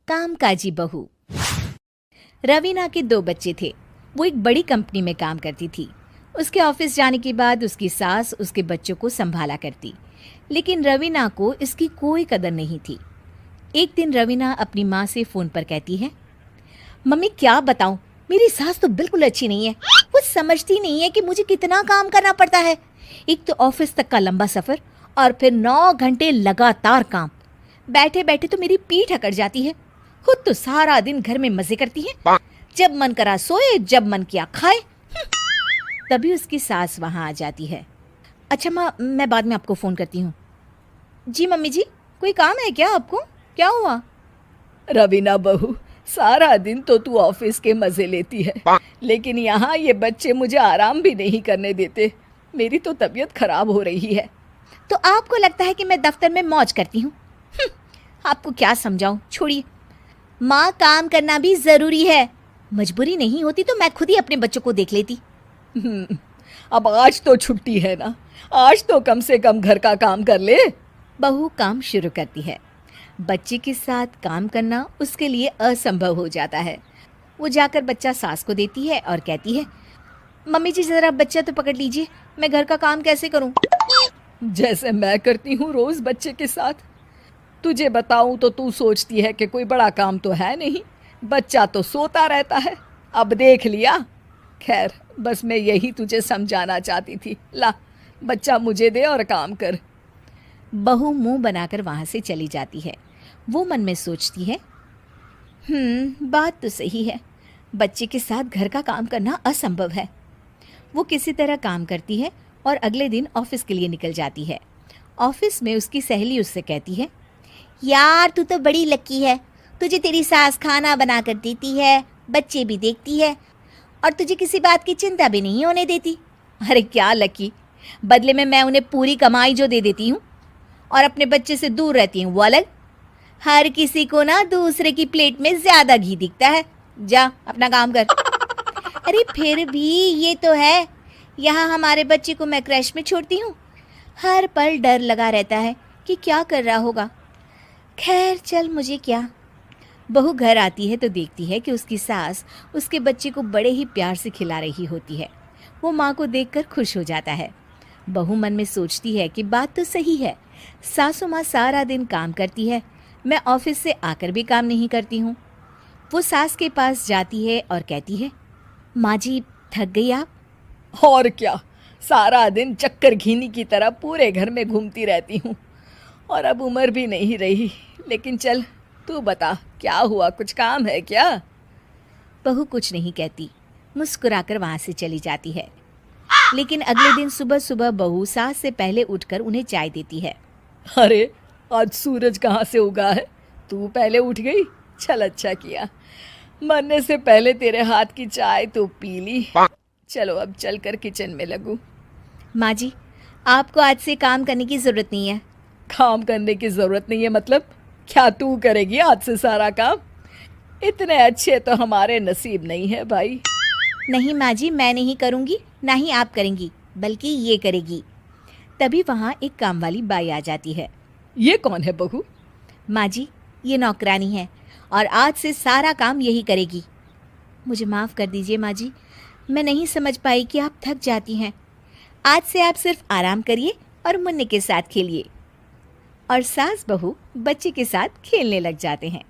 कामकाजी बहू। रवीना के 2 बच्चे थे। वो एक बड़ी कंपनी में काम करती थी। उसके ऑफिस जाने के बाद उसकी सास उसके बच्चों को संभाला करती, लेकिन रवीना को इसकी कोई कदर नहीं थी। एक दिन रवीना अपनी माँ से फ़ोन पर कहती है, मम्मी क्या बताऊं, मेरी सास तो बिल्कुल अच्छी नहीं है। वो समझती नहीं है कि मुझे कितना काम करना पड़ता है। एक तो ऑफिस तक का लंबा सफ़र और फिर 9 घंटे लगातार काम। बैठे बैठे तो मेरी पीठ अकड़ जाती है। खुद तो सारा दिन घर में मजे करती है, जब मन करा सोए, जब मन किया खाए। तभी उसकी सास वहां आ जाती है। अच्छा माँ, मैं बाद में आपको फ़ोन करती हूँ। जी मम्मी जी, कोई काम है क्या आपको? क्या हुआ? रवीना बहू, सारा दिन तो तू ऑफिस के मजे लेती है, लेकिन यहाँ ये बच्चे मुझे आराम भी नहीं करने देते। मेरी तो तबीयत खराब हो रही है। तो आपको लगता है कि मैं दफ्तर में मौज करती हूँ? आपको क्या समझाऊं, छोड़िए। माँ, काम करना भी ज़रूरी है। मजबूरी नहीं होती तो मैं खुद ही अपने बच्चों को देख लेती। अब आज तो छुट्टी है ना, आज तो कम से कम घर का काम कर ले। बहू काम शुरू करती है। बच्चे के साथ काम करना उसके लिए असंभव हो जाता है। वो जाकर बच्चा सास को देती है और कहती है, मम्मी जी ज़रा बच्चा तो पकड़ लीजिए, मैं घर का काम कैसे करूं? जैसे मैं करती हूँ रोज बच्चे के साथ। तुझे बताऊं तो तू सोचती है कि कोई बड़ा काम तो है नहीं, बच्चा तो सोता रहता है। अब देख लिया। खैर, बस मैं यही तुझे समझाना चाहती थी। ला, बच्चा मुझे दे और काम कर। बहू मुंह बनाकर वहां से चली जाती है। वो मन में सोचती है, बात तो सही है, बच्चे के साथ घर का काम करना असंभव है। वो किसी तरह काम करती है और अगले दिन ऑफिस के लिए निकल जाती है। ऑफिस में उसकी सहेली उससे कहती है, यार तू तो बड़ी लकी है, तुझे तेरी सास खाना बना कर देती है, बच्चे भी देखती है और तुझे किसी बात की चिंता भी नहीं होने देती। अरे क्या लकी, बदले में मैं उन्हें पूरी कमाई जो दे देती हूँ और अपने बच्चे से दूर रहती हूँ, वो अलग। हर किसी को ना दूसरे की प्लेट में ज्यादा घी दिखता है। जा अपना काम कर। अरे फिर भी ये तो है, यहाँ हमारे बच्चे को मैं क्रैश में छोड़ती हूँ, हर पल डर लगा रहता है कि क्या कर रहा होगा। खैर चल, मुझे क्या। बहू घर आती है तो देखती है कि उसकी सास उसके बच्चे को बड़े ही प्यार से खिला रही होती है। वो माँ को देखकर खुश हो जाता है। बहू मन में सोचती है कि बात तो सही है, सासू माँ सारा दिन काम करती है, मैं ऑफिस से आकर भी काम नहीं करती हूँ। वो सास के पास जाती है और कहती है, माँ जी थक गई आप? और क्या, सारा दिन चक्कर घीनी की तरह पूरे घर में घूमती रहती हूँ और अब उम्र भी नहीं रही। लेकिन चल, तू बता क्या हुआ, कुछ काम है क्या? बहू कुछ नहीं कहती, मुस्कुराकर वहाँ से चली जाती है। लेकिन अगले दिन सुबह सुबह बहू सास से पहले उठकर उन्हें चाय देती है। अरे, आज सूरज कहाँ से उगा है? तू पहले उठ गई, चल अच्छा किया। मरने से पहले तेरे हाथ की चाय तो पी ली। चलो अब चलकर किचन में लगूं। माँ जी, आपको आज से काम करने की ज़रूरत नहीं है। काम करने की ज़रूरत नहीं है मतलब? क्या तू करेगी आज से सारा काम? इतने अच्छे तो हमारे नसीब नहीं है भाई। नहीं माँ जी, मैं नहीं करूँगी, ना ही आप करेंगी, बल्कि ये करेगी। तभी वहाँ एक काम वाली बाई आ जाती है। ये कौन है बहू? माँ जी, ये नौकरानी है और आज से सारा काम यही करेगी। मुझे माफ़ कर दीजिए माँ जी, मैं नहीं समझ पाई कि आप थक जाती हैं। आज से आप सिर्फ आराम करिए और मुन्ने के साथ खेलिए। और सास बहू बच्चे के साथ खेलने लग जाते हैं।